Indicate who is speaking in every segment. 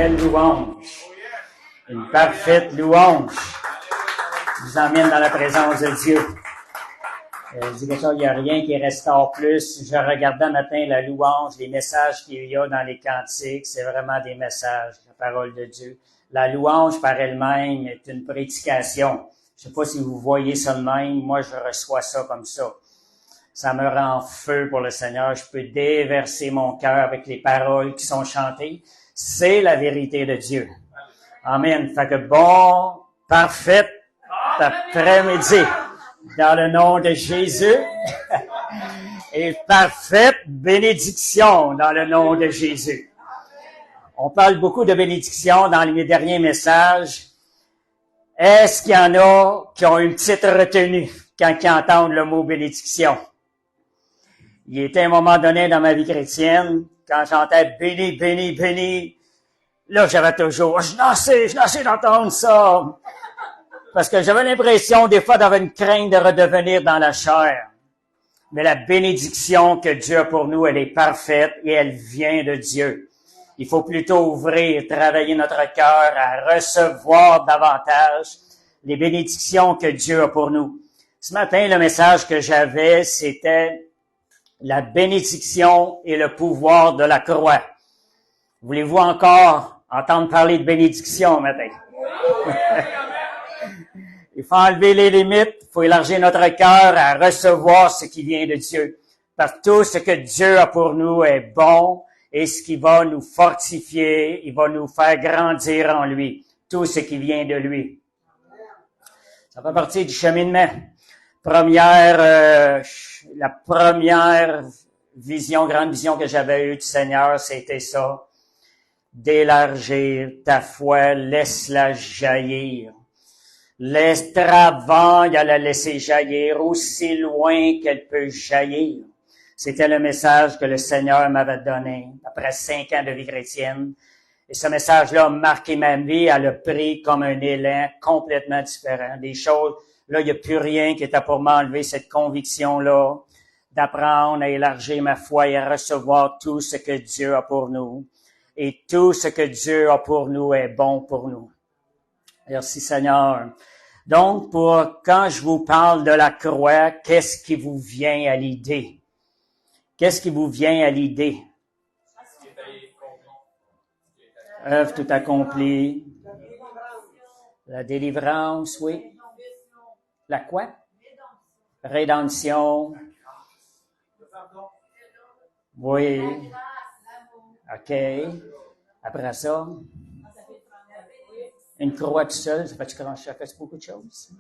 Speaker 1: belle louange. Une parfaite louange. Je vous emmène dans la présence de Dieu. Je dis quelque chose, il n'y a rien qui restaure plus. Je regardais un matin la louange, les messages qu'il y a dans les cantiques. C'est vraiment des messages, la parole de Dieu. La louange par elle-même est une prédication. Je ne sais pas si vous voyez ça de même. Moi, je reçois ça comme ça. Ça me rend feu pour le Seigneur. Je peux déverser mon cœur avec les paroles qui sont chantées. C'est la vérité de Dieu. Amen. Fait que bon, parfait après-midi. Dans le nom de Jésus. Et parfaite bénédiction dans le nom de Jésus. On parle beaucoup de bénédiction dans les derniers messages. Est-ce qu'il y en a qui ont une petite retenue quand ils entendent le mot bénédiction? Il était un moment donné dans ma vie chrétienne, quand j'entendais béni, béni, béni, là j'avais toujours, je n'ai d'entendre ça. Parce que j'avais l'impression des fois d'avoir une crainte de redevenir dans la chair. Mais la bénédiction que Dieu a pour nous, elle est parfaite et elle vient de Dieu. Il faut plutôt ouvrir, travailler notre cœur à recevoir davantage les bénédictions que Dieu a pour nous. Ce matin, le message que j'avais, c'était la bénédiction et le pouvoir de la croix. Voulez-vous encore entendre parler de bénédiction matin? Il faut enlever les limites, il faut élargir notre cœur à recevoir ce qui vient de Dieu. Parce que tout ce que Dieu a pour nous est bon et ce qui va nous fortifier, il va nous faire grandir en lui. Tout ce qui vient de lui. Ça fait partie du cheminement. La première vision, grande vision que j'avais eue du Seigneur, c'était ça. D'élargir ta foi, laisse-la jaillir. Avant, il a la laisser jaillir aussi loin qu'elle peut jaillir. C'était le message que le Seigneur m'avait donné après 5 ans de vie chrétienne. Et ce message-là a marqué ma vie, elle a pris comme un élan complètement différent. Des choses, là, il n'y a plus rien qui était pour m'enlever cette conviction-là, d'apprendre à élargir ma foi et à recevoir tout ce que Dieu a pour nous. Et tout ce que Dieu a pour nous est bon pour nous. Merci Seigneur. Donc, quand je vous parle de la croix, qu'est-ce qui vous vient à l'idée? Qu'est-ce qui vous vient à l'idée? Œuvre tout accomplie. La délivrance, oui. La quoi? Rédemption. Oui. OK. Après ça? Une croix tout seul, ça fait beaucoup de choses.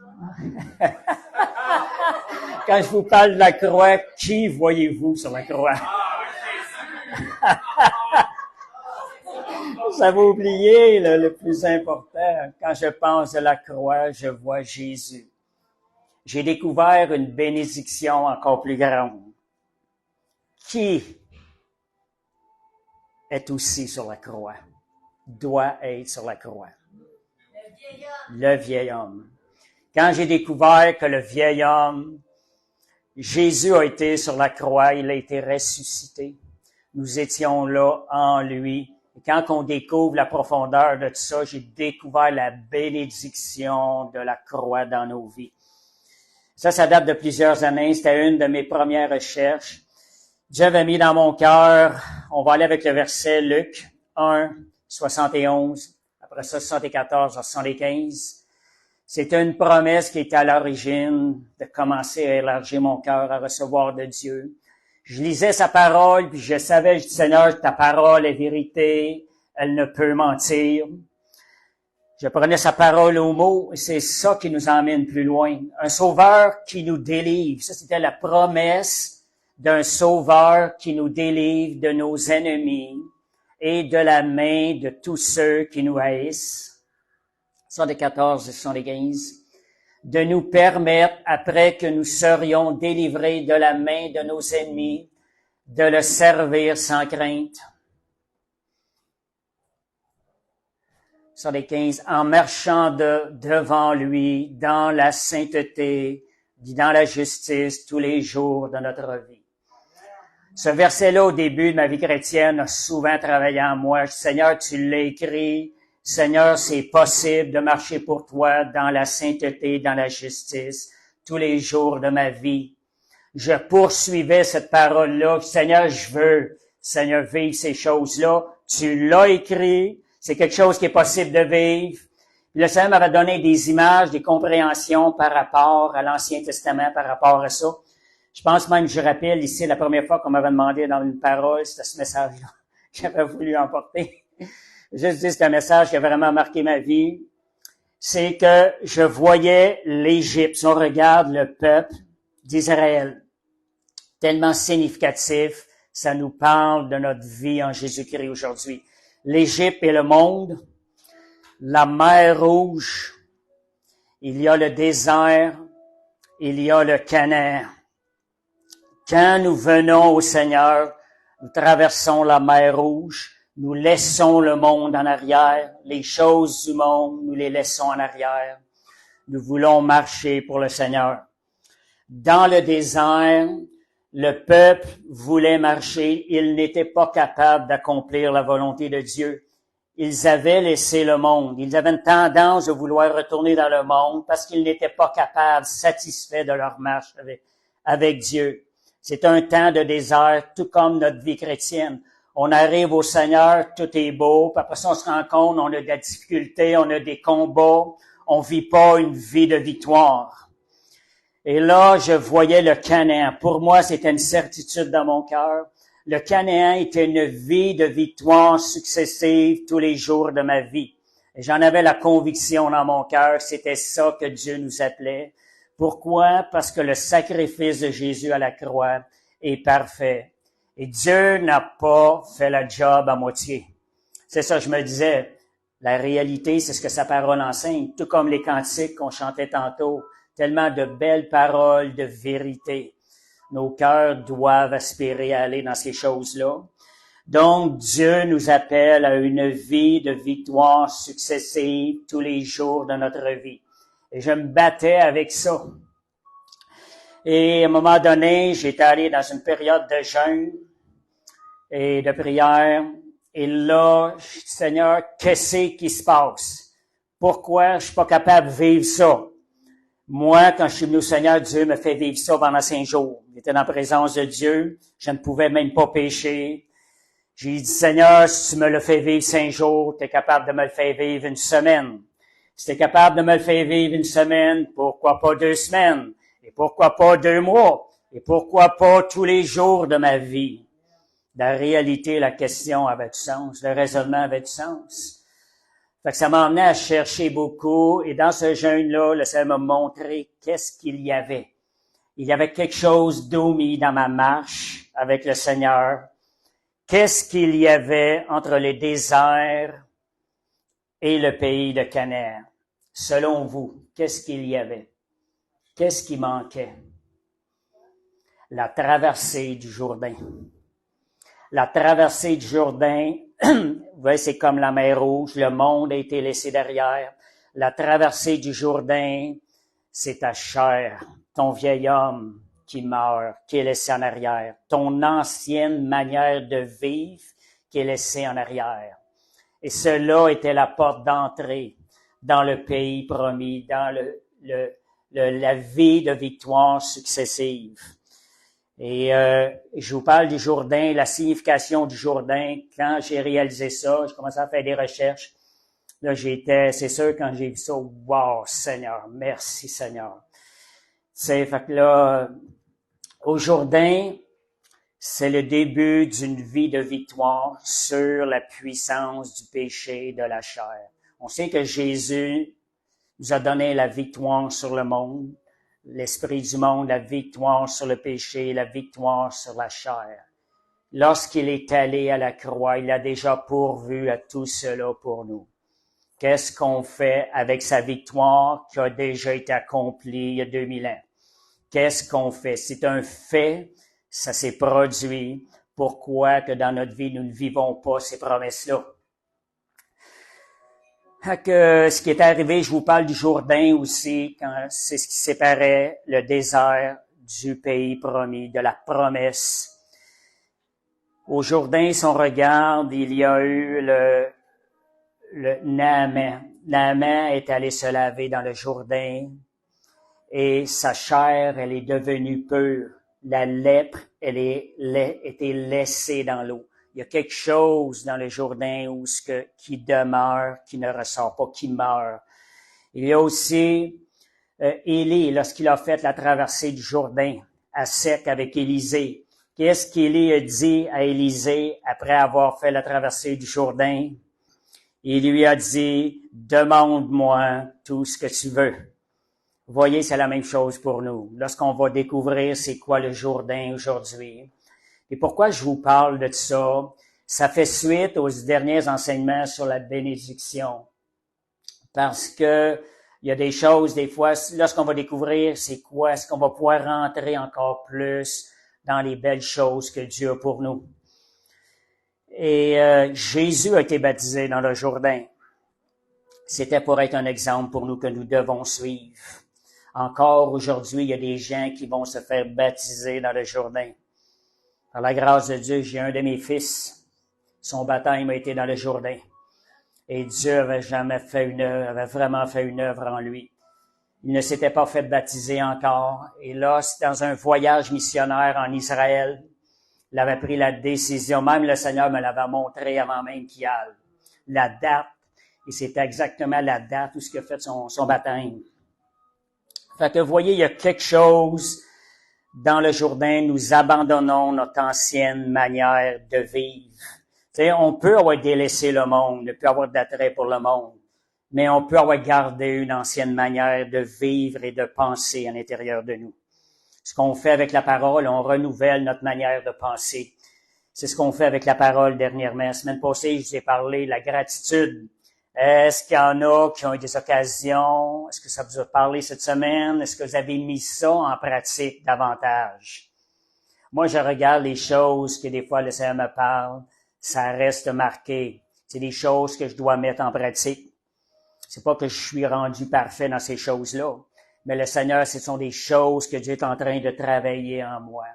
Speaker 1: Quand je vous parle de la croix, qui voyez-vous sur la croix? Vous avez oublié le plus important. Quand je pense à la croix, je vois Jésus. J'ai découvert une bénédiction encore plus grande. Qui est aussi sur la croix? Doit être sur la croix. Le vieil homme. Quand j'ai découvert que le vieil homme, Jésus a été sur la croix, il a été ressuscité. Nous étions là en lui. Et quand on découvre la profondeur de tout ça, j'ai découvert la bénédiction de la croix dans nos vies. Ça date de plusieurs années. C'était une de mes premières recherches. Dieu avait mis dans mon cœur, on va aller avec le verset Luc 1, 71. Après ça, 74 à 75. C'était une promesse qui était à l'origine de commencer à élargir mon cœur, à recevoir de Dieu. Je lisais sa parole, puis je savais, je dis, Seigneur, ta parole est vérité, elle ne peut mentir. Je prenais sa parole au mot, et c'est ça qui nous emmène plus loin. Un sauveur qui nous délivre. Ça, c'était la promesse d'un sauveur qui nous délivre de nos ennemis et de la main de tous ceux qui nous haïssent. 74 et 75. De nous permettre, après que nous serions délivrés de la main de nos ennemis, de le servir sans crainte. 75. En marchant devant lui, dans la sainteté, dans la justice, tous les jours de notre vie. Ce verset-là, au début de ma vie chrétienne, a souvent travaillé en moi. Seigneur, tu l'as écrit. Seigneur, c'est possible de marcher pour toi dans la sainteté, dans la justice, tous les jours de ma vie. Je poursuivais cette parole-là. Seigneur, je veux, Seigneur, vivre ces choses-là. Tu l'as écrit. C'est quelque chose qui est possible de vivre. Le Seigneur m'avait donné des images, des compréhensions par rapport à l'Ancien Testament, par rapport à ça. Je pense même, je rappelle ici, la première fois qu'on m'avait demandé dans une parole, c'était ce message-là que j'avais voulu emporter. Juste dire, c'est un message qui a vraiment marqué ma vie. C'est que je voyais l'Égypte. Si on regarde le peuple d'Israël, tellement significatif, ça nous parle de notre vie en Jésus-Christ aujourd'hui. L'Égypte et le monde, la mer Rouge, il y a le désert, il y a le Canaan. Quand nous venons au Seigneur, nous traversons la mer Rouge, nous laissons le monde en arrière, les choses du monde, nous les laissons en arrière. Nous voulons marcher pour le Seigneur. Dans le désert, le peuple voulait marcher, ils n'étaient pas capables d'accomplir la volonté de Dieu. Ils avaient laissé le monde. Ils avaient une tendance de vouloir retourner dans le monde parce qu'ils n'étaient pas capables, satisfaits de leur marche avec Dieu. C'est un temps de désert, tout comme notre vie chrétienne. On arrive au Seigneur, tout est beau, puis après ça, on se rend compte, on a de la difficulté, on a des combats, on vit pas une vie de victoire. Et là, je voyais le Canaan. Pour moi, c'était une certitude dans mon cœur. Le Canaan était une vie de victoire successive tous les jours de ma vie. Et j'en avais la conviction dans mon cœur, c'était ça que Dieu nous appelait. Pourquoi? Parce que le sacrifice de Jésus à la croix est parfait. Et Dieu n'a pas fait le job à moitié. C'est ça, je me disais, la réalité, c'est ce que sa parole enseigne, tout comme les cantiques qu'on chantait tantôt, tellement de belles paroles de vérité. Nos cœurs doivent aspirer à aller dans ces choses-là. Donc, Dieu nous appelle à une vie de victoire successive tous les jours de notre vie. Et je me battais avec ça. Et à un moment donné, j'étais allé dans une période de jeûne et de prière. Et là, je dis, Seigneur, qu'est-ce qui se passe? Pourquoi je suis pas capable de vivre ça? Moi, quand je suis venu au Seigneur, Dieu me fait vivre ça pendant 5 jours. J'étais dans la présence de Dieu. Je ne pouvais même pas pécher. J'ai dit, Seigneur, si tu me le fais vivre 5 jours, tu es capable de me le faire vivre une semaine. Si tu es capable de me le faire vivre une semaine, pourquoi pas 2 semaines? Et pourquoi pas 2 mois? Et pourquoi pas tous les jours de ma vie? La réalité, la question avait du sens. Le raisonnement avait du sens. Fait que ça m'a emmené à chercher beaucoup. Et dans ce jeûne-là, le Seigneur m'a montré qu'est-ce qu'il y avait. Il y avait quelque chose d'omis dans ma marche avec le Seigneur. Qu'est-ce qu'il y avait entre les déserts et le pays de Canaan? Selon vous, qu'est-ce qu'il y avait? Qu'est-ce qui manquait? La traversée du Jourdain. La traversée du Jourdain, vous voyez, c'est comme la mer Rouge, le monde a été laissé derrière. La traversée du Jourdain, c'est ta chair, ton vieil homme qui meurt, qui est laissé en arrière, ton ancienne manière de vivre qui est laissée en arrière. Et cela était la porte d'entrée dans le pays promis, dans la vie de victoire successive. Et je vous parle du Jourdain, la signification du Jourdain. Quand j'ai réalisé ça, j'ai commencé à faire des recherches. Là, c'est sûr, quand j'ai vu ça, wow, Seigneur, merci Seigneur. Tu sais, fait que là, au Jourdain, c'est le début d'une vie de victoire sur la puissance du péché et de la chair. On sait que Jésus nous a donné la victoire sur le monde, l'esprit du monde, la victoire sur le péché, la victoire sur la chair. Lorsqu'il est allé à la croix, il a déjà pourvu à tout cela pour nous. Qu'est-ce qu'on fait avec sa victoire qui a déjà été accomplie il y a 2000 ans? Qu'est-ce qu'on fait? C'est un fait, ça s'est produit. Pourquoi que dans notre vie, nous ne vivons pas ces promesses-là? Ce qui est arrivé, je vous parle du Jourdain aussi, quand c'est ce qui séparait le désert du pays promis, de la promesse. Au Jourdain, si on regarde, il y a eu le Naaman. Naaman est allé se laver dans le Jourdain et sa chair, elle est devenue pure. La lèpre, elle était laissée dans l'eau. Il y a quelque chose dans le Jourdain où qui demeure, qui ne ressort pas, qui meurt. Il y a aussi Élie, lorsqu'il a fait la traversée du Jourdain à sec avec Élisée. Qu'est-ce qu'Élie a dit à Élisée après avoir fait la traversée du Jourdain? Il lui a dit, demande-moi tout ce que tu veux. Vous voyez, c'est la même chose pour nous. Lorsqu'on va découvrir c'est quoi le Jourdain aujourd'hui. Et pourquoi je vous parle de ça? Ça fait suite aux derniers enseignements sur la bénédiction. Parce que il y a des choses, des fois, lorsqu'on va découvrir c'est quoi, est-ce qu'on va pouvoir rentrer encore plus dans les belles choses que Dieu a pour nous. Et Jésus a été baptisé dans le Jourdain. C'était pour être un exemple pour nous que nous devons suivre. Encore aujourd'hui, il y a des gens qui vont se faire baptiser dans le Jourdain. Par la grâce de Dieu, j'ai un de mes fils. Son baptême a été dans le Jourdain. Et Dieu avait vraiment fait une œuvre en lui. Il ne s'était pas fait baptiser encore. Et là, dans un voyage missionnaire en Israël, il avait pris la décision. Même le Seigneur me l'avait montré avant même qu'il aille. La date. Et c'était exactement la date où il a fait son baptême. Fait que vous voyez, il y a quelque chose dans le Jourdain. Nous abandonnons notre ancienne manière de vivre. Tu sais, on peut avoir délaissé le monde, ne plus avoir d'attrait pour le monde, mais on peut avoir gardé une ancienne manière de vivre et de penser à l'intérieur de nous. Ce qu'on fait avec la parole, on renouvelle notre manière de penser. C'est ce qu'on fait avec la parole dernièrement. La semaine passée, je vous ai parlé de la gratitude. Est-ce qu'il y en a qui ont eu des occasions? Est-ce que ça vous a parlé cette semaine? Est-ce que vous avez mis ça en pratique davantage? Moi, je regarde les choses que des fois le Seigneur me parle. Ça reste marqué. C'est des choses que je dois mettre en pratique. C'est pas que je suis rendu parfait dans ces choses-là. Mais le Seigneur, ce sont des choses que Dieu est en train de travailler en moi.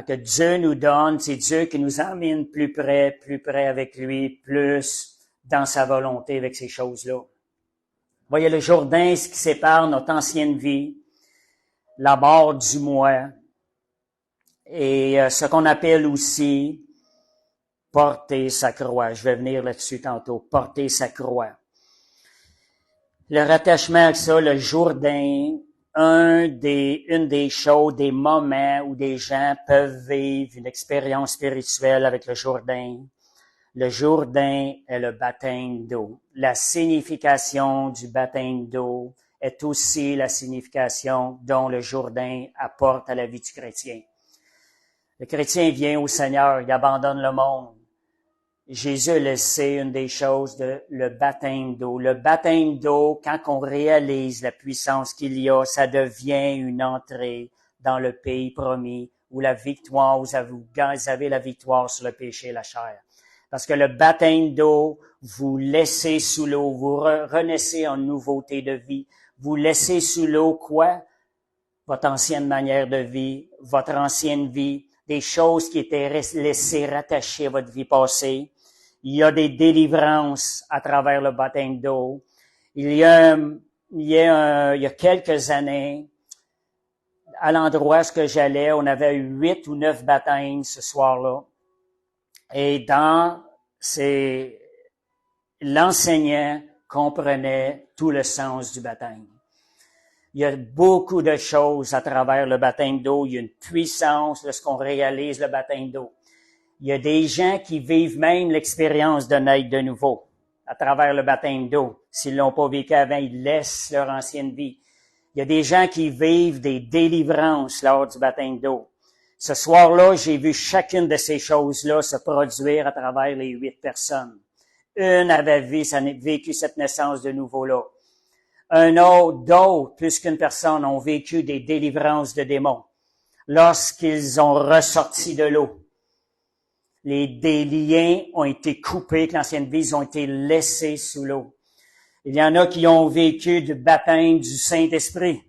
Speaker 1: Que Dieu nous donne, c'est Dieu qui nous emmène plus près avec lui, plus dans sa volonté avec ces choses-là. Vous voyez, le Jourdain, ce qui sépare notre ancienne vie, la mort du moi, et ce qu'on appelle aussi porter sa croix. Je vais venir là-dessus tantôt. Porter sa croix. Le rattachement à ça, le Jourdain, une des choses, des moments où des gens peuvent vivre une expérience spirituelle avec le Jourdain. Le Jourdain est le baptême d'eau. La signification du baptême d'eau est aussi la signification dont le Jourdain apporte à la vie du chrétien. Le chrétien vient au Seigneur, il abandonne le monde. Jésus a laissé une des choses le baptême d'eau. Le baptême d'eau, quand on réalise la puissance qu'il y a, ça devient une entrée dans le pays promis où la victoire, vous avez la victoire sur le péché et la chair. Parce que le baptême d'eau, vous laissez sous l'eau, vous renaissez en nouveauté de vie. Vous laissez sous l'eau quoi? Votre ancienne manière de vie, votre ancienne vie, des choses qui étaient laissées rattachées à votre vie passée. Il y a des délivrances à travers le baptême d'eau. Il y a quelques années, à l'endroit où j'allais, on avait 8 ou 9 baptêmes ce soir-là. Et l'enseignant comprenait tout le sens du baptême. Il y a beaucoup de choses à travers le baptême d'eau. Il y a une puissance lorsqu'on réalise le baptême d'eau. Il y a des gens qui vivent même l'expérience de naître de nouveau à travers le baptême d'eau. S'ils l'ont pas vécu avant, ils laissent leur ancienne vie. Il y a des gens qui vivent des délivrances lors du baptême d'eau. Ce soir-là, j'ai vu chacune de ces choses-là se produire à travers les 8 personnes. Une avait vécu cette naissance de nouveau-là. D'autres, plus qu'une personne, ont vécu des délivrances de démons lorsqu'ils ont ressorti de l'eau. Des liens ont été coupés, que l'ancienne vie, ils ont été laissés sous l'eau. Il y en a qui ont vécu du baptême du Saint-Esprit.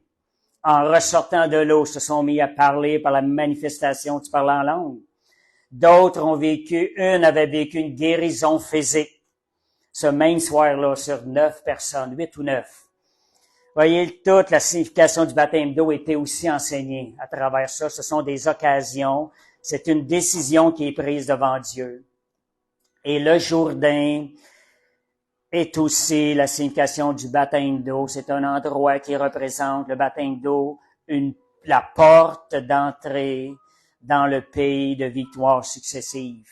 Speaker 1: En ressortant de l'eau, se sont mis à parler par la manifestation du parler en langue. D'autres ont vécu, une avait vécu une guérison physique. Ce même soir-là, sur 9 personnes, 8 ou 9. Voyez, toute la signification du baptême d'eau était aussi enseignée à travers ça. Ce sont des occasions. C'est une décision qui est prise devant Dieu. Et le Jourdain est aussi la signification du baptême d'eau. C'est un endroit qui représente le baptême d'eau, la porte d'entrée dans le pays de victoire successive.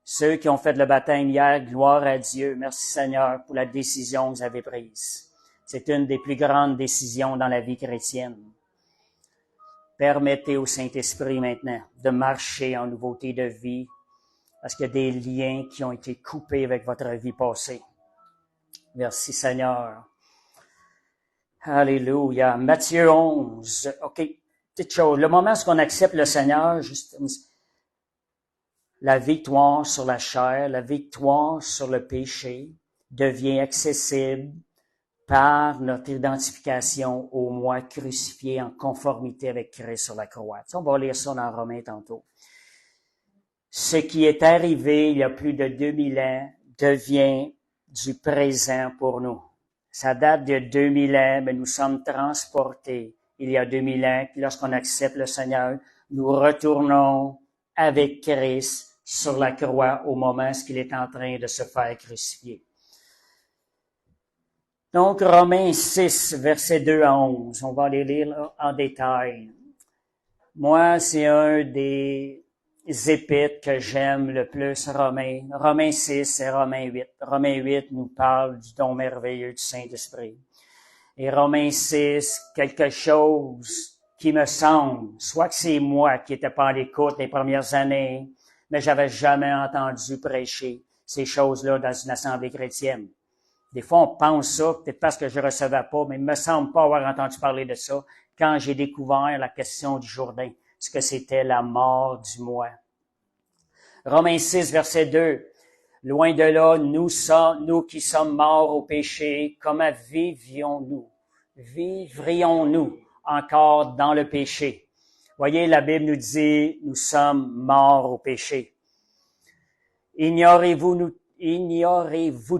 Speaker 1: Ceux qui ont fait le baptême hier, gloire à Dieu. Merci Seigneur pour la décision que vous avez prise. C'est une des plus grandes décisions dans la vie chrétienne. Permettez au Saint-Esprit maintenant de marcher en nouveauté de vie parce qu'il y a des liens qui ont été coupés avec votre vie passée. Merci Seigneur. Alléluia. Matthieu 11. OK. Petite chose. Le moment où on accepte le Seigneur, juste la victoire sur la chair, la victoire sur le péché devient accessible par notre identification au moi crucifié en conformité avec Christ sur la croix. On va lire ça dans Romains tantôt. Ce qui est arrivé il y a plus de 2000 ans devient du présent pour nous. Ça date de 2000 ans, mais nous sommes transportés il y a 2000 ans. Puis lorsqu'on accepte le Seigneur, nous retournons avec Christ sur la croix au moment où il est en train de se faire crucifier. Donc, Romains 6, versets 2 à 11. On va les lire en détail. Moi, c'est un des épîtres que j'aime le plus, Romains. Romains 6 et Romains 8. Romains 8 nous parle du don merveilleux du Saint-Esprit. Et Romains 6, quelque chose qui me semble, soit que c'est moi qui n'étais pas à l'écoute les premières années, mais j'avais jamais entendu prêcher ces choses-là dans une assemblée chrétienne. Des fois, on pense ça, peut-être parce que je ne recevais pas, mais il me semble pas avoir entendu parler de ça quand j'ai découvert la question du Jourdain, ce que c'était la mort du moi. Romains 6, verset 2. Loin de là, nous qui sommes morts au péché, comment vivions-nous? Vivrions-nous encore dans le péché? Voyez, la Bible nous dit, nous sommes morts au péché. Ignorez-vous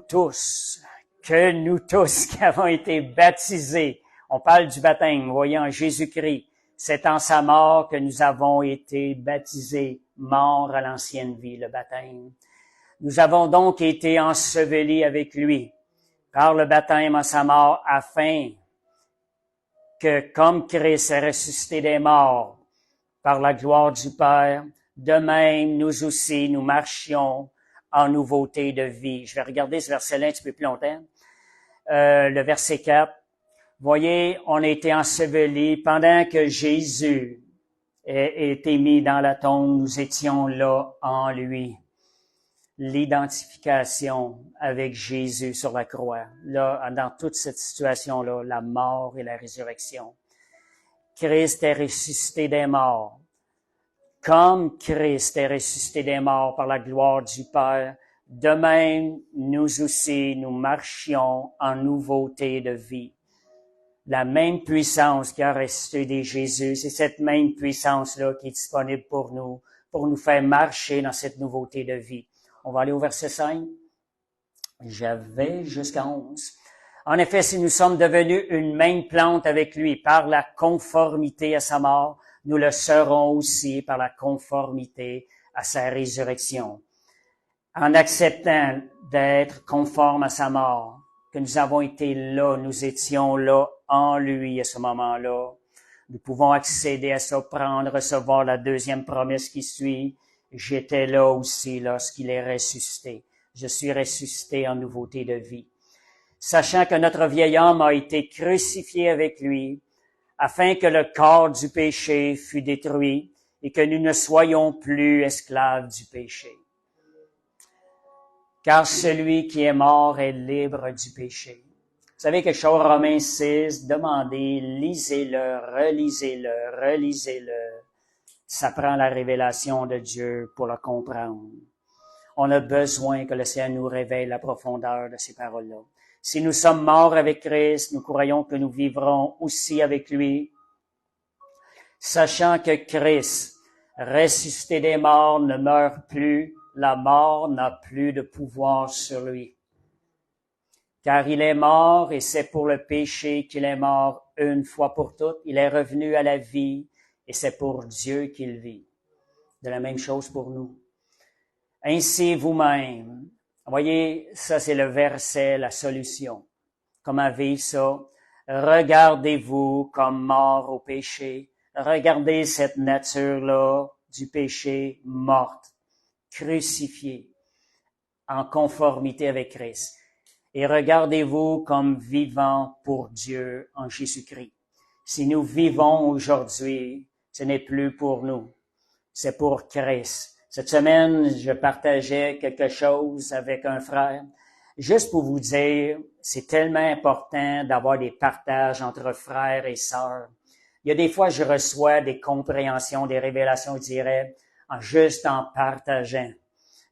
Speaker 1: tous que nous tous qui avons été baptisés, on parle du baptême, vous voyez, en Jésus-Christ, c'est en sa mort que nous avons été baptisés, morts à l'ancienne vie, le baptême. Nous avons donc été ensevelis avec lui par le baptême en sa mort, afin que, comme Christ est ressuscité des morts par la gloire du Père, de même, nous aussi, nous marchions en nouveauté de vie. Je vais regarder ce verset-là un petit peu plus longtemps. Le verset 4. Voyez, on a été ensevelis pendant que Jésus a été mis dans la tombe. Nous étions là en lui. L'identification avec Jésus sur la croix. Là, dans toute cette situation-là, la mort et la résurrection. Christ est ressuscité des morts. Comme Christ est ressuscité des morts par la gloire du Père, de même, nous aussi, nous marchions en nouveauté de vie. La même puissance qui a ressuscité Jésus, c'est cette même puissance-là qui est disponible pour nous faire marcher dans cette nouveauté de vie. On va aller au verset 5. J'avais jusqu'à 11. En effet, si nous sommes devenus une même plante avec lui par la conformité à sa mort, nous le serons aussi par la conformité à sa résurrection. En acceptant d'être conformes à sa mort, que nous avons été là, nous étions là en lui à ce moment-là. Nous pouvons accéder à ça, prendre, recevoir la deuxième promesse qui suit. J'étais là aussi lorsqu'il est ressuscité. Je suis ressuscité en nouveauté de vie. Sachant que notre vieil homme a été crucifié avec lui, afin que le corps du péché fût détruit et que nous ne soyons plus esclaves du péché. Car celui qui est mort est libre du péché. Vous savez quelque chose, Romains 6, demandez, lisez-le, relisez-le. Ça prend la révélation de Dieu pour le comprendre. On a besoin que le Seigneur nous révèle la profondeur de ces paroles-là. Si nous sommes morts avec Christ, nous croyons que nous vivrons aussi avec lui, sachant que Christ ressuscité des morts, ne meurt plus. La mort n'a plus de pouvoir sur lui. Car il est mort et c'est pour le péché qu'il est mort une fois pour toutes. Il est revenu à la vie et c'est pour Dieu qu'il vit. De la même chose pour nous. Ainsi vous-même. Voyez, ça c'est le verset, la solution. Comment vivre ça? Regardez-vous comme mort au péché. Regardez cette nature-là du péché morte, crucifiée, en conformité avec Christ. Et regardez-vous comme vivant pour Dieu en Jésus-Christ. Si nous vivons aujourd'hui, ce n'est plus pour nous, c'est pour Christ. Cette semaine, je partageais quelque chose avec un frère. Juste pour vous dire, c'est tellement important d'avoir des partages entre frères et sœurs. Il y a des fois, je reçois des compréhensions, des révélations, je dirais, juste en partageant.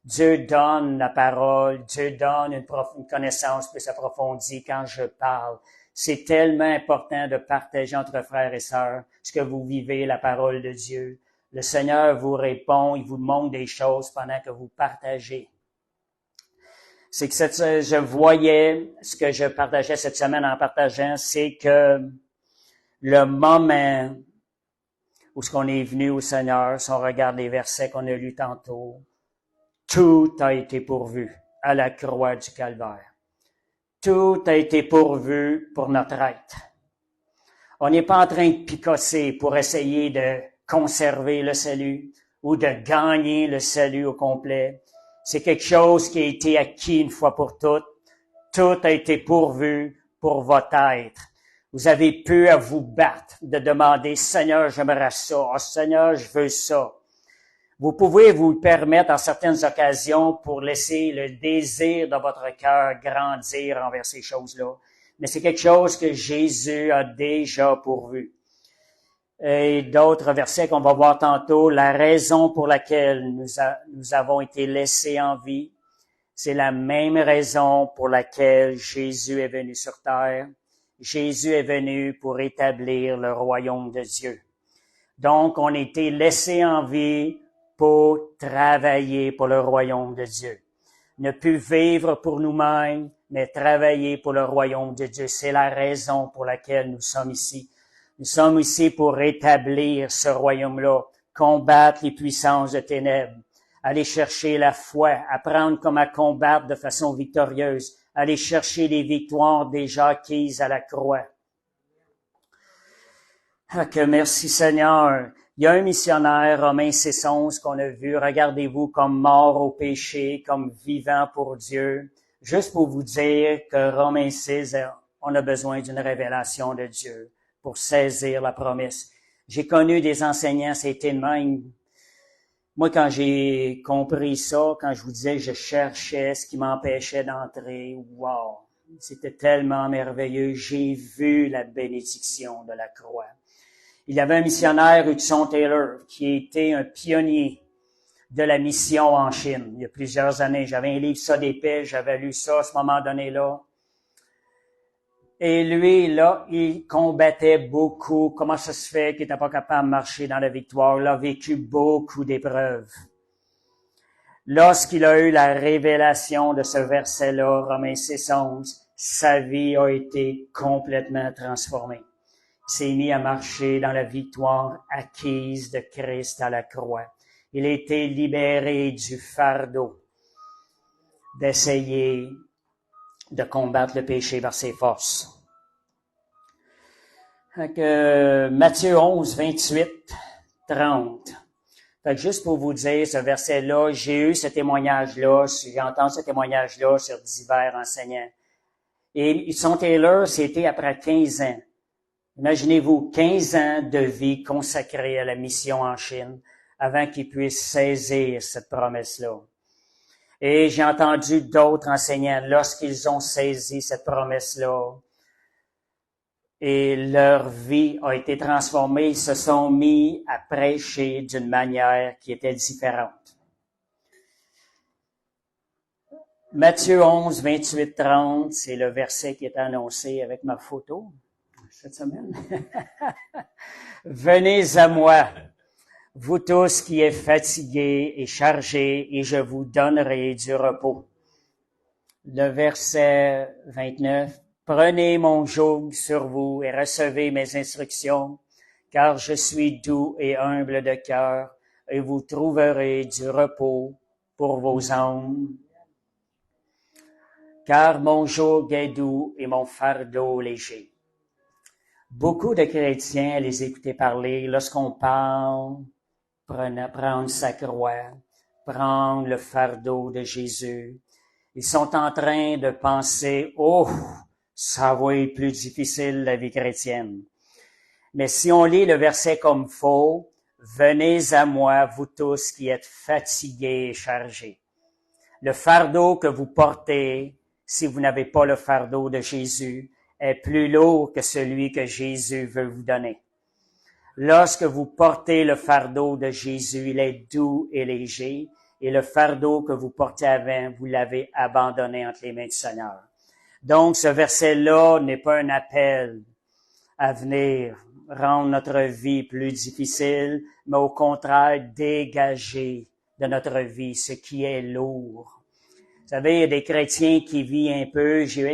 Speaker 1: Dieu donne la parole, Dieu donne une connaissance plus approfondie quand je parle. C'est tellement important de partager entre frères et sœurs ce que vous vivez, la parole de Dieu. Le Seigneur vous répond, il vous montre des choses pendant que vous partagez. C'est que je voyais, ce que je partageais cette semaine en partageant, c'est que le moment où ce qu'on est venu au Seigneur, si on regarde les versets qu'on a lus tantôt, tout a été pourvu à la croix du Calvaire. Tout a été pourvu pour notre être. On n'est pas en train de picosser pour essayer de conserver le salut ou de gagner le salut au complet. C'est quelque chose qui a été acquis une fois pour toutes. Tout a été pourvu pour votre être. Vous avez pu à vous battre de demander, Seigneur, j'aimerais ça. Oh, Seigneur, je veux ça. Vous pouvez vous le permettre en certaines occasions pour laisser le désir de votre cœur grandir envers ces choses-là. Mais c'est quelque chose que Jésus a déjà pourvu. Et d'autres versets qu'on va voir tantôt, la raison pour laquelle nous avons été laissés en vie, c'est la même raison pour laquelle Jésus est venu sur terre. Jésus est venu pour établir le royaume de Dieu. Donc, on a été laissés en vie pour travailler pour le royaume de Dieu. Ne plus vivre pour nous-mêmes, mais travailler pour le royaume de Dieu. C'est la raison pour laquelle nous sommes ici. Nous sommes ici pour établir ce royaume-là, combattre les puissances de ténèbres, aller chercher la foi, apprendre comment combattre de façon victorieuse, aller chercher les victoires déjà acquises à la croix. Ah, que merci Seigneur. Il y a un missionnaire, Romains 6:11, qu'on a vu, regardez-vous comme mort au péché, comme vivant pour Dieu. Juste pour vous dire que Romains 6, on a besoin d'une révélation de Dieu pour saisir la promesse. J'ai connu des enseignants, c'était de même. Moi, quand j'ai compris ça, quand je vous disais je cherchais ce qui m'empêchait d'entrer, wow, c'était tellement merveilleux. J'ai vu la bénédiction de la croix. Il y avait un missionnaire, Hudson Taylor, qui était un pionnier de la mission en Chine. Il y a plusieurs années, j'avais un livre ça d'épais, j'avais lu ça à ce moment donné-là. Et lui, là, il combattait beaucoup. Comment ça se fait qu'il n'était pas capable de marcher dans la victoire? Il a vécu beaucoup d'épreuves. Lorsqu'il a eu la révélation de ce verset-là, Romains 6:11, sa vie a été complètement transformée. Il s'est mis à marcher dans la victoire acquise de Christ à la croix. Il a été libéré du fardeau d'essayer de combattre le péché par ses forces. Matthieu 11, 28, 30. Fait que juste pour vous dire, ce verset-là, j'ai eu ce témoignage-là, j'ai entendu ce témoignage-là sur divers enseignants. Et Hudson Taylor, c'était après 15 ans. Imaginez-vous, 15 ans de vie consacrée à la mission en Chine avant qu'il puisse saisir cette promesse-là. Et j'ai entendu d'autres enseignants, lorsqu'ils ont saisi cette promesse-là, et leur vie a été transformée, ils se sont mis à prêcher d'une manière qui était différente. Matthieu 11, 28, 30, c'est le verset qui est annoncé avec ma photo cette semaine. Venez à moi, vous tous qui êtes fatigués et chargés, et je vous donnerai du repos. Le verset 29. Prenez mon joug sur vous et recevez mes instructions, car je suis doux et humble de cœur, et vous trouverez du repos pour vos âmes. Car mon joug est doux et mon fardeau léger. Beaucoup de chrétiens, à les écouter parler, lorsqu'on parle, prendre sa croix, prendre le fardeau de Jésus, ils sont en train de penser, oh, ça va être plus difficile la vie chrétienne. Mais si on lit le verset comme faux, venez à moi, vous tous qui êtes fatigués et chargés. Le fardeau que vous portez, si vous n'avez pas le fardeau de Jésus, est plus lourd que celui que Jésus veut vous donner. Lorsque vous portez le fardeau de Jésus, il est doux et léger, et le fardeau que vous portez avant, vous l'avez abandonné entre les mains du Seigneur. Donc, ce verset-là n'est pas un appel à venir rendre notre vie plus difficile, mais au contraire, dégager de notre vie ce qui est lourd. Vous savez, il y a des chrétiens qui vivent un peu, il y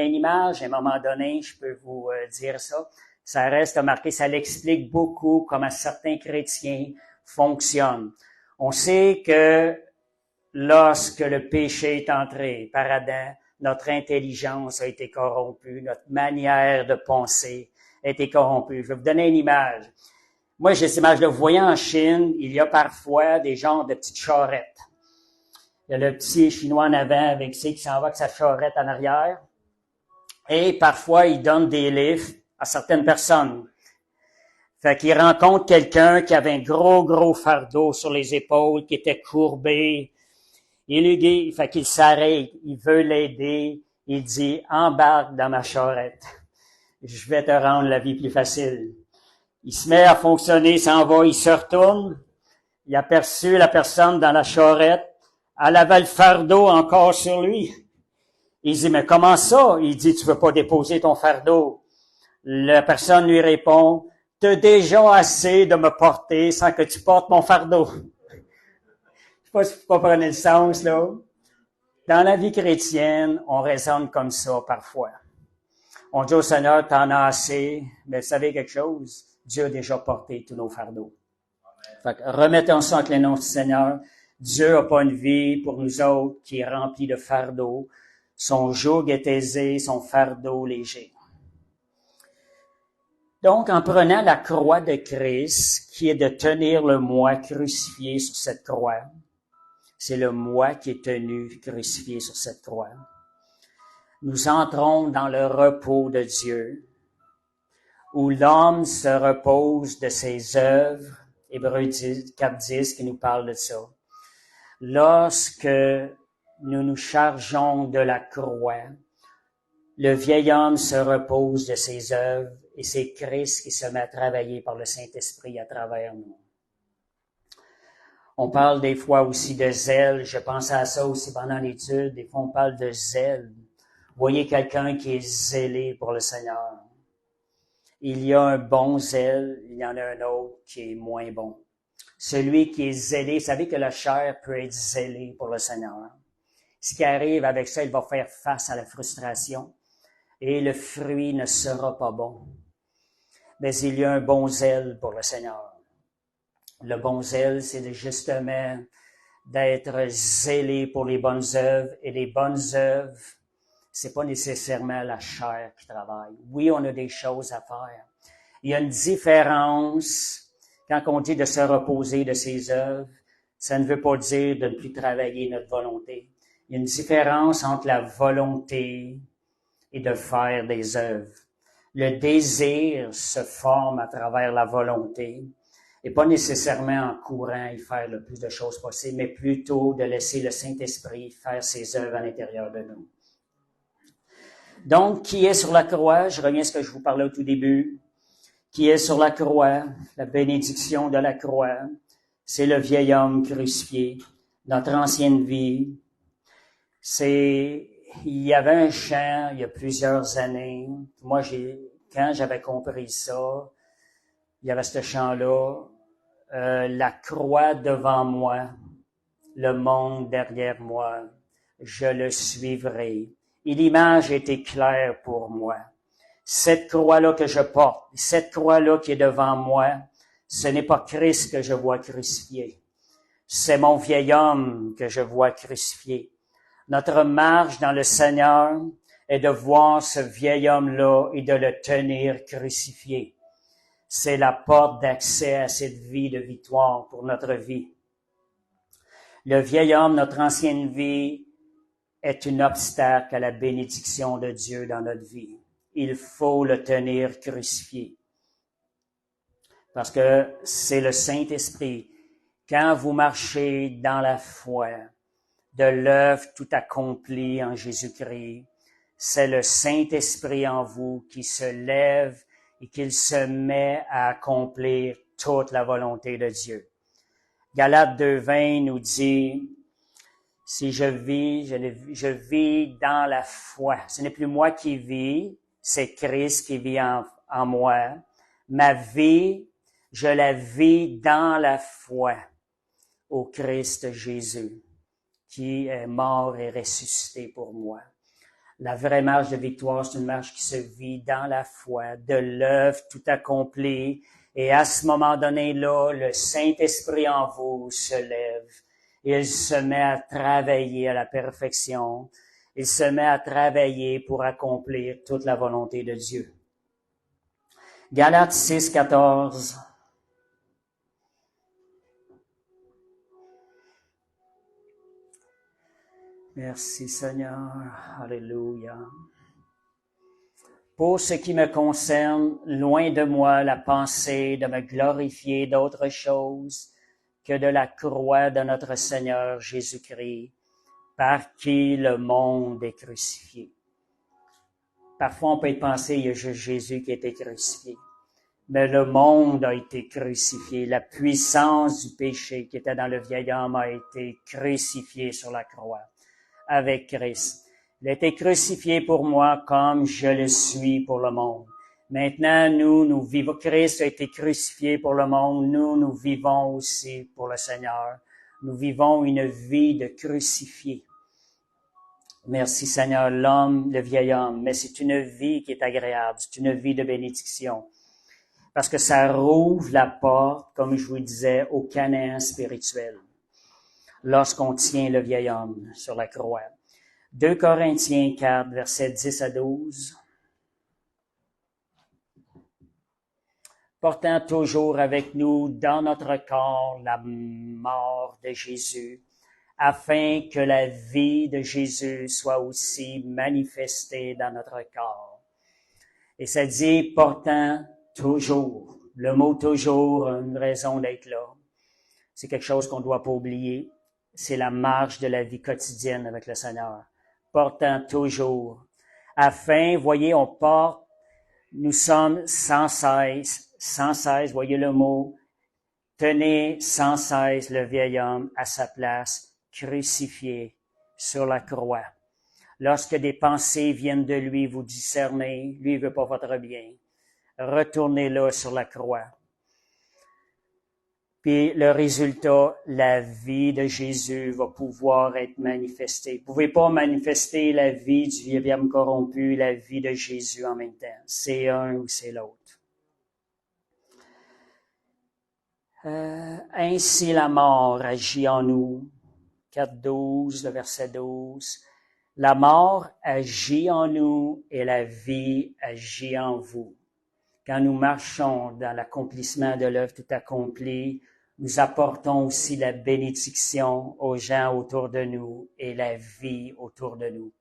Speaker 1: a une image, à un moment donné, je peux vous dire ça, ça reste marqué, ça l'explique beaucoup comment certains chrétiens fonctionnent. On sait que lorsque le péché est entré par Adam, notre intelligence a été corrompue, notre manière de penser a été corrompue. Je vais vous donner une image. Moi, j'ai cette image-là. Vous voyez en Chine, il y a parfois des genres de petites charrettes. Il y a le petit Chinois en avant avec qui s'en va avec sa charrette en arrière. Et parfois, il donne des lifts à certaines personnes. Fait qu'il rencontre quelqu'un qui avait un gros fardeau sur les épaules, qui était courbé. Fait qu'il s'arrête, il veut l'aider. Il dit, embarque dans ma charrette. Je vais te rendre la vie plus facile. Il se met à fonctionner, s'en va, il se retourne. Il a aperçu la personne dans la charrette. Elle avait le fardeau encore sur lui. Il dit, mais comment ça? Il dit, tu veux pas déposer ton fardeau. La personne lui répond, t'as déjà assez de me porter sans que tu portes mon fardeau. Je sais pas si vous comprenez le sens, là. Dans la vie chrétienne, on raisonne comme ça parfois. On dit au Seigneur, t'en as assez, mais vous savez quelque chose? Dieu a déjà porté tous nos fardeaux. Fait que remettons ça entre les noms du Seigneur. Dieu n'a pas une vie pour nous autres qui est remplie de fardeaux. Son joug est aisé, son fardeau léger. Donc, en prenant la croix de Christ, qui est de tenir le moi crucifié sur cette croix, c'est le moi qui est tenu crucifié sur cette croix. Nous entrons dans le repos de Dieu, où l'homme se repose de ses œuvres, Hébreux 4:10 qui nous parle de ça. Lorsque nous nous chargeons de la croix, le vieil homme se repose de ses œuvres et c'est Christ qui se met à travailler par le Saint-Esprit à travers nous. On parle des fois aussi de zèle. Je pensais à ça aussi pendant l'étude. Des fois, on parle de zèle. Vous voyez quelqu'un qui est zélé pour le Seigneur. Il y a un bon zèle, il y en a un autre qui est moins bon. Celui qui est zélé, vous savez que la chair peut être zélée pour le Seigneur. Ce qui arrive avec ça, il va faire face à la frustration et le fruit ne sera pas bon. Mais il y a un bon zèle pour le Seigneur. Le bon zèle, c'est justement d'être zélé pour les bonnes œuvres. Et les bonnes œuvres, c'est pas nécessairement la chair qui travaille. Oui, on a des choses à faire. Il y a une différence quand on dit de se reposer de ses œuvres. Ça ne veut pas dire de ne plus travailler notre volonté. Il y a une différence entre la volonté et de faire des œuvres. Le désir se forme à travers la volonté. Et pas nécessairement en courant et faire le plus de choses possible, mais plutôt de laisser le Saint-Esprit faire ses œuvres à l'intérieur de nous. Donc, qui est sur la croix? Je reviens à ce que je vous parlais au tout début. Qui est sur la croix? La bénédiction de la croix. C'est le vieil homme crucifié. Notre ancienne vie. Il y avait un chant il y a plusieurs années. Moi, quand j'avais compris ça, il y avait ce chant-là. la croix devant moi, le monde derrière moi, je le suivrai. Et l'image était claire pour moi. Cette croix-là que je porte, cette croix-là qui est devant moi, ce n'est pas Christ que je vois crucifié. C'est mon vieil homme que je vois crucifié. Notre marche dans le Seigneur est de voir ce vieil homme-là et de le tenir crucifié. C'est la porte d'accès à cette vie de victoire pour notre vie. Le vieil homme, notre ancienne vie, est un obstacle à la bénédiction de Dieu dans notre vie. Il faut le tenir crucifié. Parce que c'est le Saint-Esprit. Quand vous marchez dans la foi de l'œuvre tout accomplie en Jésus-Christ, c'est le Saint-Esprit en vous qui se lève et qui se met à accomplir toute la volonté de Dieu. Galates 2:20 nous dit, si je vis, je vis dans la foi. Ce n'est plus moi qui vis, c'est Christ qui vit en moi. Ma vie, je la vis dans la foi au Christ Jésus, qui est mort et ressuscité pour moi. La vraie marche de victoire, c'est une marche qui se vit dans la foi, de l'œuvre tout accomplie. Et à ce moment donné-là, le Saint-Esprit en vous se lève. Et il se met à travailler à la perfection. Il se met à travailler pour accomplir toute la volonté de Dieu. Galates 6:14. Merci Seigneur. Alléluia. Pour ce qui me concerne, loin de moi la pensée de me glorifier d'autre chose que de la croix de notre Seigneur Jésus-Christ, par qui le monde est crucifié. Parfois, on peut y penser, il y a juste Jésus qui a été crucifié. Mais le monde a été crucifié. La puissance du péché qui était dans le vieil homme a été crucifiée sur la croix avec Christ. Il a été crucifié pour moi comme je le suis pour le monde. Maintenant, nous vivons. Christ a été crucifié pour le monde. Nous vivons aussi pour le Seigneur. Nous vivons une vie de crucifié. Merci Seigneur, l'homme, le vieil homme. Mais c'est une vie qui est agréable. C'est une vie de bénédiction. Parce que ça rouvre la porte, comme je vous disais, au Canaan spirituel. Lorsqu'on tient le vieil homme sur la croix. 2 Corinthiens 4, versets 10 à 12. Portant toujours avec nous dans notre corps la mort de Jésus, afin que la vie de Jésus soit aussi manifestée dans notre corps. Et ça dit portant toujours. Le mot toujours a une raison d'être là. C'est quelque chose qu'on ne doit pas oublier. C'est la marche de la vie quotidienne avec le Seigneur. Portant toujours. Afin, voyez, on porte, nous sommes sans cesse, voyez le mot, tenez sans cesse le vieil homme à sa place, crucifié sur la croix. Lorsque des pensées viennent de lui, vous discernez, lui veut pas votre bien. Retournez-le sur la croix. Puis le résultat, la vie de Jésus va pouvoir être manifestée. Vous pouvez pas manifester la vie du vieil homme corrompu et la vie de Jésus en même temps. C'est un ou c'est l'autre. Ainsi la mort agit en nous. 4:12, le verset 12. La mort agit en nous et la vie agit en vous. Quand nous marchons dans l'accomplissement de l'œuvre tout accomplie, nous apportons aussi la bénédiction aux gens autour de nous et la vie autour de nous.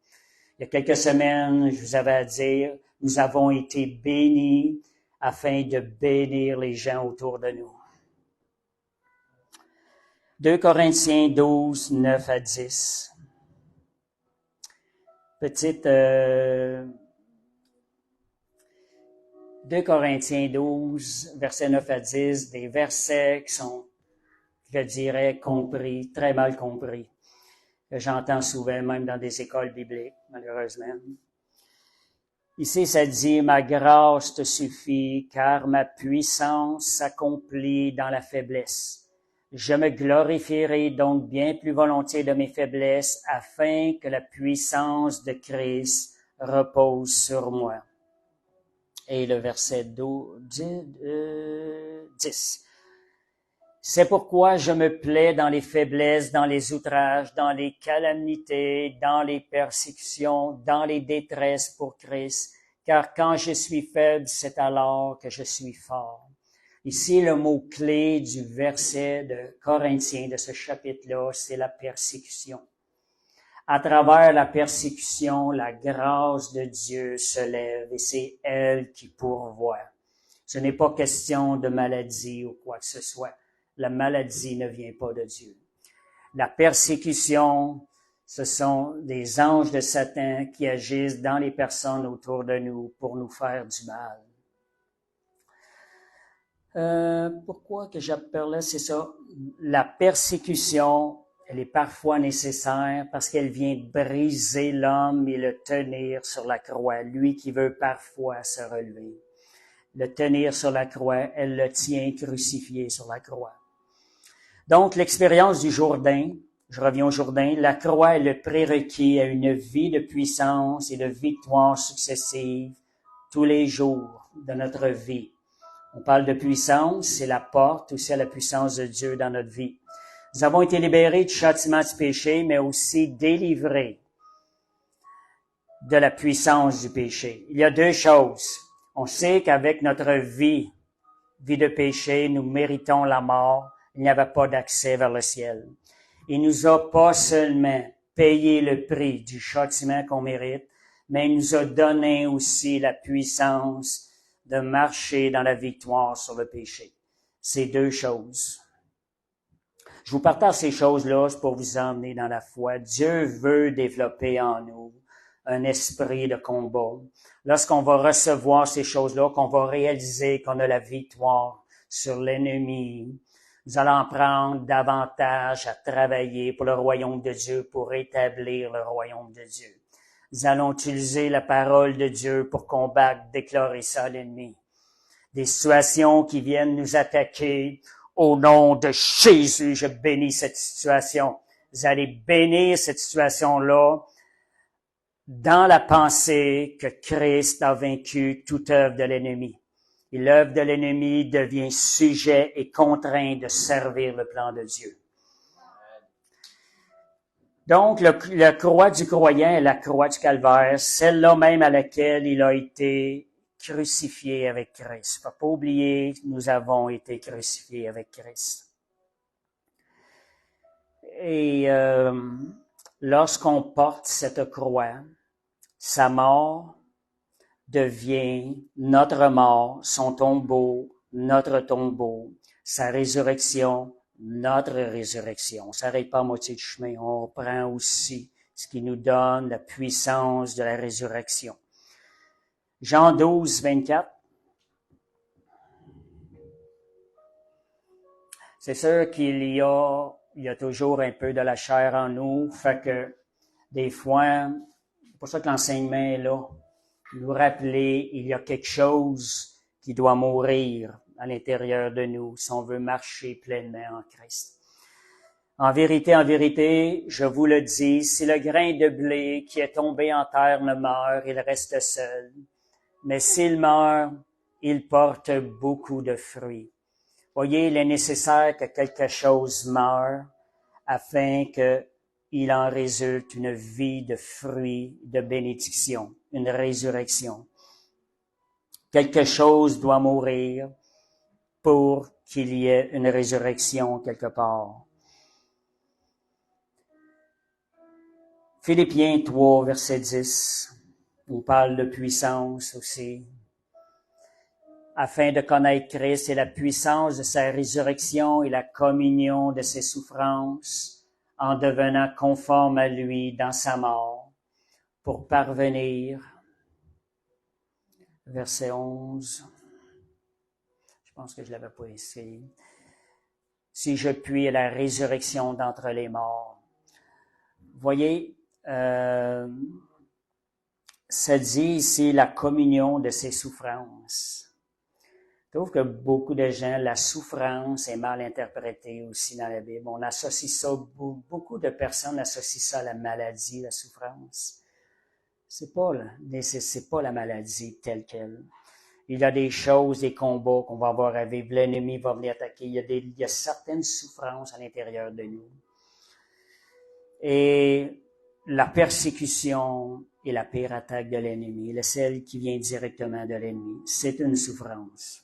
Speaker 1: Il y a quelques semaines, je vous avais à dire, nous avons été bénis afin de bénir les gens autour de nous. 2 Corinthiens 12, 9 à 10. Petite 2 Corinthiens 12, versets 9 à 10, des versets qui sont, je dirais, compris, très mal compris, que j'entends souvent, même dans des écoles bibliques, malheureusement. Ici, ça dit, ma grâce te suffit, car ma puissance s'accomplit dans la faiblesse. Je me glorifierai donc bien plus volontiers de mes faiblesses, afin que la puissance de Christ repose sur moi. Et le verset 10. C'est pourquoi je me plais dans les faiblesses, dans les outrages, dans les calamités, dans les persécutions, dans les détresses pour Christ, car quand je suis faible, c'est alors que je suis fort. Ici, le mot-clé du verset de Corinthiens, de ce chapitre-là, c'est la persécution. À travers la persécution, la grâce de Dieu se lève et c'est elle qui pourvoit. Ce n'est pas question de maladie ou quoi que ce soit. La maladie ne vient pas de Dieu. La persécution, ce sont des anges de Satan qui agissent dans les personnes autour de nous pour nous faire du mal. Pourquoi que j'appelle c'est ça? La persécution, elle est parfois nécessaire parce qu'elle vient briser l'homme et le tenir sur la croix. Lui qui veut parfois se relever. Le tenir sur la croix, elle le tient crucifié sur la croix. Donc, l'expérience du Jourdain, je reviens au Jourdain, la croix est le prérequis à une vie de puissance et de victoire successive tous les jours de notre vie. On parle de puissance, c'est la porte aussi à la puissance de Dieu dans notre vie. Nous avons été libérés du châtiment du péché, mais aussi délivrés de la puissance du péché. Il y a deux choses. On sait qu'avec notre vie de péché, nous méritons la mort. Il n'y avait pas d'accès vers le ciel. Il nous a pas seulement payé le prix du châtiment qu'on mérite, mais il nous a donné aussi la puissance de marcher dans la victoire sur le péché. C'est deux choses. Je vous partage ces choses-là pour vous emmener dans la foi. Dieu veut développer en nous un esprit de combat. Lorsqu'on va recevoir ces choses-là, qu'on va réaliser qu'on a la victoire sur l'ennemi, nous allons prendre davantage à travailler pour le royaume de Dieu, pour établir le royaume de Dieu. Nous allons utiliser la parole de Dieu pour combattre, déclarer ça à l'ennemi. Des situations qui viennent nous attaquer, au nom de Jésus, je bénis cette situation. Vous allez bénir cette situation-là dans la pensée que Christ a vaincu toute œuvre de l'ennemi. Et l'œuvre de l'ennemi devient sujet et contraint de servir le plan de Dieu. Donc, la croix du croyant est la croix du calvaire, celle-là même à laquelle il a été crucifié avec Christ. Il ne faut pas oublier que nous avons été crucifiés avec Christ. Et lorsqu'on porte cette croix, sa mort devient notre mort, son tombeau, notre tombeau, sa résurrection, notre résurrection. On ne s'arrête pas à moitié du chemin, on prend aussi ce qui nous donne la puissance de la résurrection. Jean 12, 24. C'est sûr qu'il y a toujours un peu de la chair en nous, fait que des fois, c'est pour ça que l'enseignement est là. Nous rappeler, il y a quelque chose qui doit mourir à l'intérieur de nous si on veut marcher pleinement en Christ. En vérité, je vous le dis, si le grain de blé qui est tombé en terre ne meurt, il reste seul. Mais s'il meurt, il porte beaucoup de fruits. Voyez, il est nécessaire que quelque chose meure afin qu'il en résulte une vie de fruits, de bénédiction, une résurrection. Quelque chose doit mourir pour qu'il y ait une résurrection quelque part. Philippiens 3, verset 10. On parle de puissance aussi. Afin de connaître Christ et la puissance de sa résurrection et la communion de ses souffrances, en devenant conforme à lui dans sa mort, pour parvenir, verset 11, je pense que je l'avais pas ici, si je puis à la résurrection d'entre les morts. Voyez, ça dit ici la communion de ses souffrances. Je trouve que beaucoup de gens, la souffrance est mal interprétée aussi dans la Bible. On associe ça, beaucoup de personnes associent ça à la maladie, la souffrance. C'est pas la maladie telle qu'elle. Il y a des choses, des combats qu'on va avoir à vivre. L'ennemi va venir attaquer. Il y a certaines souffrances à l'intérieur de nous. Et la persécution est la pire attaque de l'ennemi, celle qui vient directement de l'ennemi. C'est une souffrance.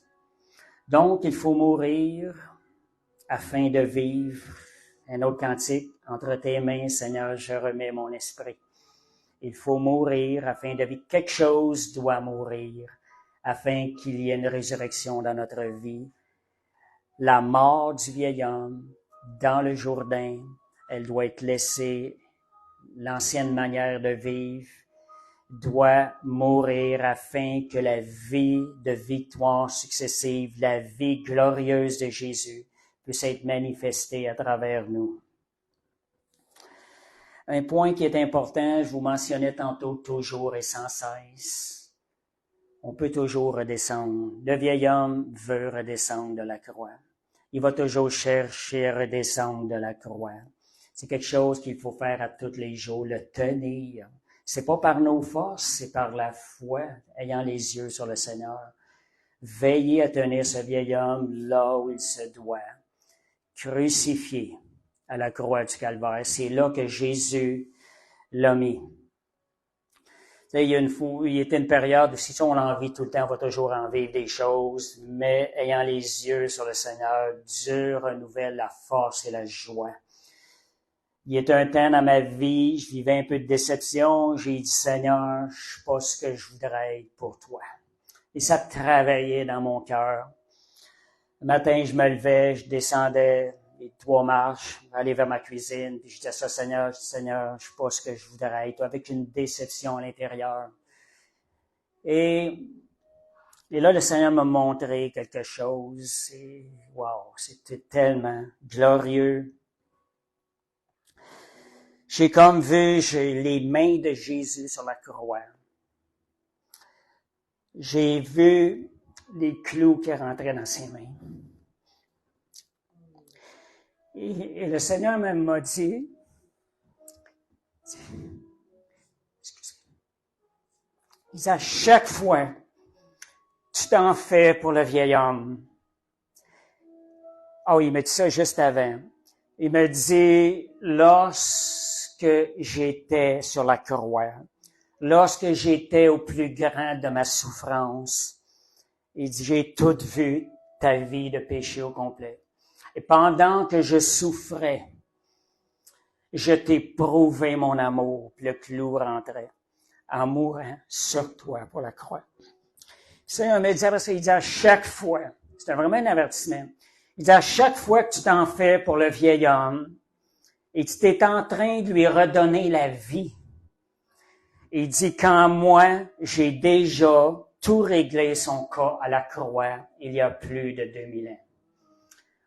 Speaker 1: Donc, il faut mourir afin de vivre. Un autre cantique, entre tes mains, Seigneur, je remets mon esprit. Il faut mourir afin de vivre. Quelque chose doit mourir afin qu'il y ait une résurrection dans notre vie. La mort du vieil homme dans le Jourdain, elle doit être laissée. L'ancienne manière de vivre doit mourir afin que la vie de victoire successive, la vie glorieuse de Jésus puisse être manifestée à travers nous. Un point qui est important, je vous mentionnais tantôt, toujours et sans cesse. On peut toujours redescendre. Le vieil homme veut redescendre de la croix. Il va toujours chercher à redescendre de la croix. C'est quelque chose qu'il faut faire à tous les jours, le tenir. C'est pas par nos forces, c'est par la foi, ayant les yeux sur le Seigneur. Veillez à tenir ce vieil homme là où il se doit, crucifié à la croix du Calvaire. C'est là que Jésus l'a mis. Il y était une période où si on en vit tout le temps, on va toujours en vivre des choses, mais ayant les yeux sur le Seigneur, Dieu renouvelle la force et la joie. Il y a un temps dans ma vie, je vivais un peu de déception. J'ai dit, Seigneur, je suis pas ce que je voudrais être pour toi. Et ça travaillait dans mon cœur. Le matin, je me levais, je descendais les 3 marches, aller vers ma cuisine, puis je disais ça, Seigneur, je suis pas ce que je voudrais être, avec une déception à l'intérieur. Et là, le Seigneur m'a montré quelque chose. Et wow, c'était tellement glorieux. J'ai comme vu les mains de Jésus sur la croix. J'ai vu les clous qui rentraient dans ses mains. Et le Seigneur même m'a dit, il dit, à chaque fois, tu t'en fais pour le vieil homme. Oh, il m'a dit ça juste avant. Il m'a dit, lorsque j'étais sur la croix, lorsque j'étais au plus grand de ma souffrance, il dit, j'ai tout vu ta vie de péché au complet. Et pendant que je souffrais, je t'ai prouvé mon amour, puis le clou rentrait en mourant sur toi pour la croix. Seigneur me dit après ça, il dit à chaque fois, c'était vraiment un avertissement, il dit à chaque fois que tu t'en fais pour le vieil homme, et tu t'es en train de lui redonner la vie, il dit quand moi, j'ai déjà tout réglé son cas à la croix il y a plus de 2000 ans.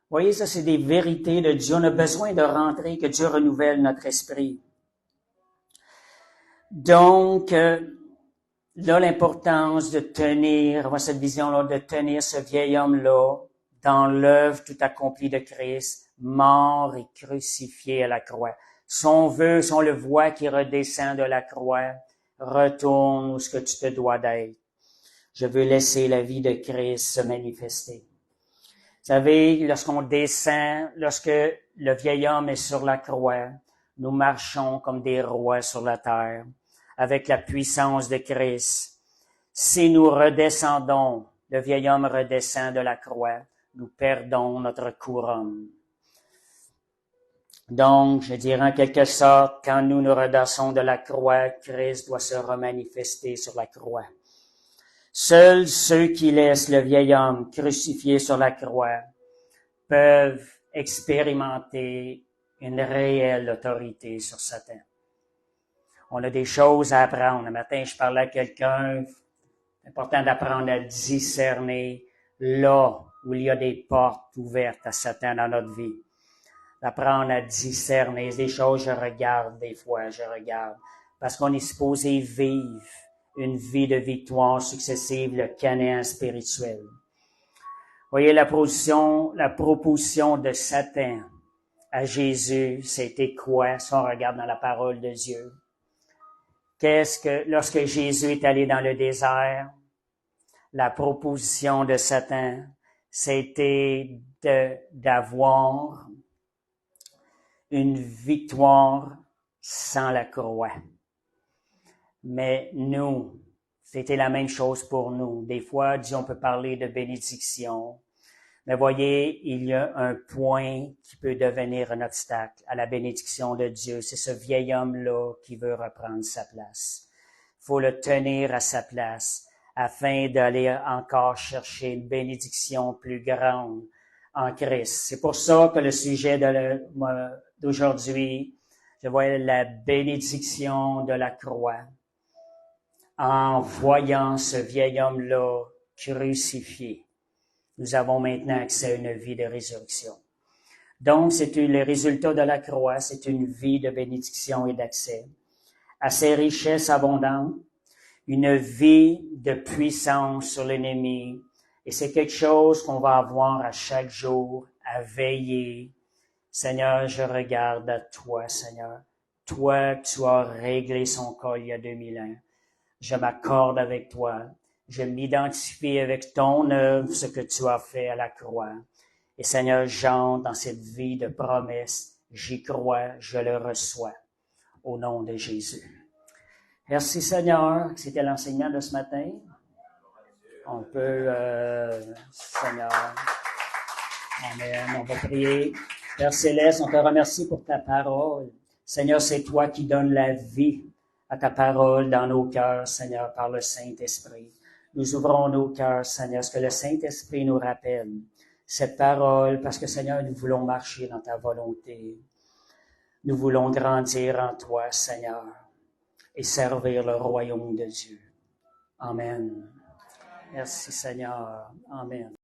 Speaker 1: Vous voyez, ça, c'est des vérités de Dieu. On a besoin de rentrer, que Dieu renouvelle notre esprit. Donc, là, l'importance de tenir, cette vision-là, de tenir ce vieil homme-là dans l'œuvre tout accomplie de Christ, mort et crucifié à la croix. Si on le voit qui redescend de la croix, retourne où ce que tu te dois d'être. Je veux laisser la vie de Christ se manifester. Vous savez, lorsqu'on descend, lorsque le vieil homme est sur la croix, nous marchons comme des rois sur la terre, avec la puissance de Christ. Si nous redescendons, le vieil homme redescend de la croix, nous perdons notre couronne. Donc, je dirais en quelque sorte, quand nous nous redressons de la croix, Christ doit se remanifester sur la croix. Seuls ceux qui laissent le vieil homme crucifié sur la croix peuvent expérimenter une réelle autorité sur Satan. On a des choses à apprendre. Un matin, je parlais à quelqu'un, c'est important d'apprendre à discerner là où il y a des portes ouvertes à Satan dans notre vie. D'apprendre à discerner des choses, je regarde. Parce qu'on est supposé vivre une vie de victoire successive, le Canaan spirituel. Voyez la proposition de Satan à Jésus, c'était quoi si on regarde dans la parole de Dieu? Lorsque Jésus est allé dans le désert, la proposition de Satan, c'était d'avoir une victoire sans la croix. Mais nous, c'était la même chose pour nous. Des fois, Dieu, on peut parler de bénédiction. Mais voyez, il y a un point qui peut devenir un obstacle à la bénédiction de Dieu. C'est ce vieil homme-là qui veut reprendre sa place. Il faut le tenir à sa place afin d'aller encore chercher une bénédiction plus grande en Christ. C'est pour ça que le sujet d'aujourd'hui, je vois la bénédiction de la croix. En voyant ce vieil homme-là crucifié, nous avons maintenant accès à une vie de résurrection. Donc, c'est le résultat de la croix, c'est une vie de bénédiction et d'accès à ses richesses abondantes, une vie de puissance sur l'ennemi. Et c'est quelque chose qu'on va avoir à chaque jour, à veiller. Seigneur, je regarde à toi, Seigneur. Toi, tu as réglé son cas il y a 2000 ans. Je m'accorde avec toi. Je m'identifie avec ton œuvre, ce que tu as fait à la croix. Et Seigneur, j'entre dans cette vie de promesse. J'y crois, je le reçois. Au nom de Jésus. Merci Seigneur. C'était l'enseignement de ce matin. On peut, Seigneur. Amen. On va prier. Père Céleste, on te remercie pour ta parole. Seigneur, c'est toi qui donnes la vie à ta parole dans nos cœurs, Seigneur, par le Saint-Esprit. Nous ouvrons nos cœurs, Seigneur, ce que le Saint-Esprit nous rappelle. Cette parole, parce que, Seigneur, nous voulons marcher dans ta volonté. Nous voulons grandir en toi, Seigneur, et servir le royaume de Dieu. Amen. Merci, Seigneur. Amen.